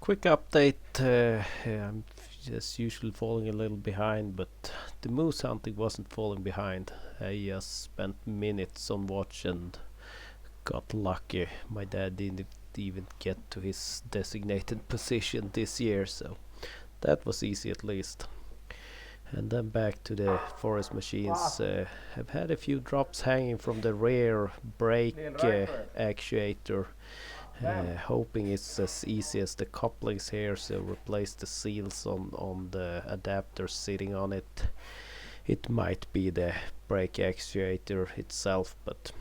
Quick update. I'm just usually falling a little behind, but the moose hunting wasn't falling behind. I just spent minutes on watch and got lucky. My dad didn't even get to his designated position this year, so that was easy at least. And then back to the forest machines. I've had a few drops hanging from the rear brake actuator. Hoping it's as easy as the couplings here, so replace the seals on the adapter sitting on it. It might be the brake actuator itself, but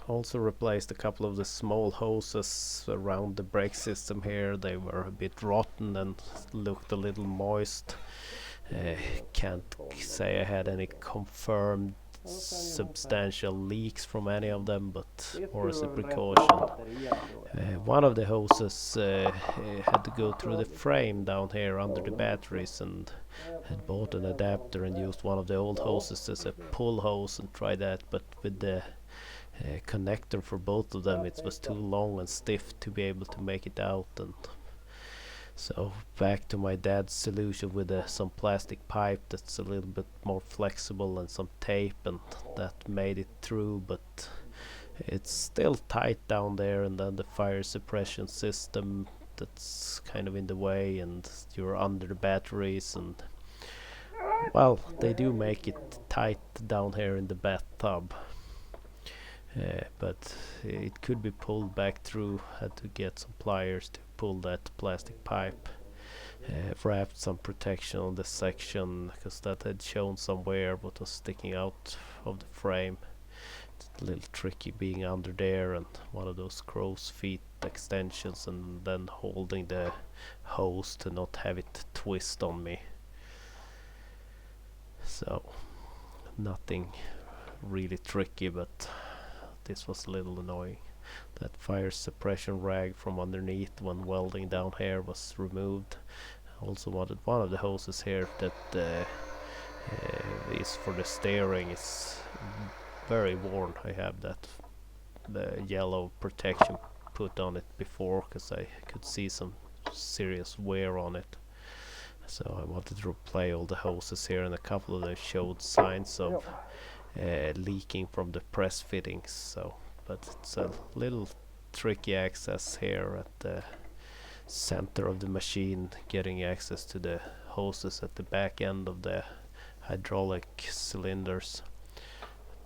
also replaced a couple of the small hoses around the brake system here. They were a bit rotten and looked a little moist. Can't say I had any confirmed substantial leaks from any of them, but more as a precaution. One of the hoses had to go through the frame down here under the batteries, and had bought an adapter and used one of the old hoses as a pull hose and tried that, but with the connector for both of them it was too long and stiff to be able to make it out, and so back to my dad's solution with some plastic pipe that's a little bit more flexible and some tape, and that made it through, but it's still tight down there, and then the fire suppression system that's kind of in the way, and you're under the batteries, and well, they do make it tight down here in the bathtub. But it could be pulled back through. Had to get some pliers to pull that plastic pipe. Wrapped some protection on the section because that had shown somewhere what was sticking out of the frame. It's a little tricky being under there, and one of those crow's feet extensions, and then holding the hose to not have it twist on me. So nothing really tricky, but this was a little annoying. That fire suppression rag from underneath when welding down here was removed. I also wanted one of the hoses here that is for the steering. It's very worn. I have that the yellow protection put on it before because I could see some serious wear on it. So I wanted to replace all the hoses here, and a couple of them showed signs of leaking from the press fittings. So, but it's a little tricky access here at the center of the machine, getting access to the hoses at the back end of the hydraulic cylinders.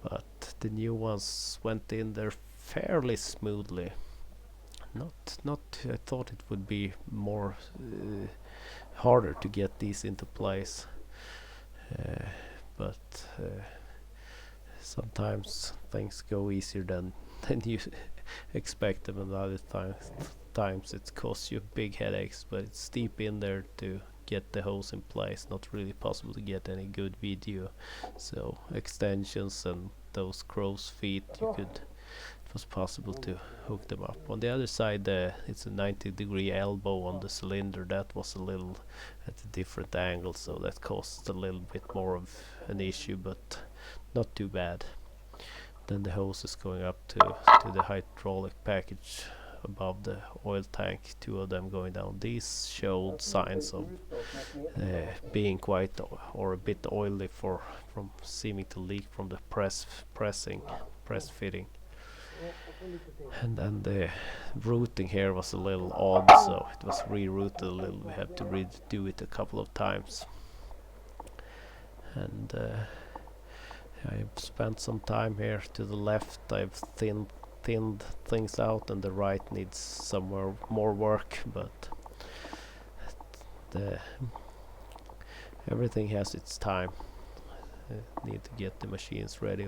But the new ones went in there fairly smoothly. Not. I thought it would be more harder to get these into place, but sometimes things go easier than you expect them, and other times it costs you big headaches. But it's steep in there to get the hose in place. Not really possible to get any good video. So extensions and those crow's feet, it was possible to hook them up. On the other side, it's a 90-degree elbow on the cylinder. That was a little at a different angle, so that caused a little bit more of an issue, but not too bad. Then the hose is going up to the hydraulic package above the oil tank, two of them going down. These showed signs of being quite or a bit oily from seeming to leak from the press fitting. And then the routing here was a little odd, so it was rerouted a little. We had to redo it a couple of times, and I've spent some time here to the left. I've thinned things out, and the right needs somewhere more work, but the everything has its time. Need to get the machines ready.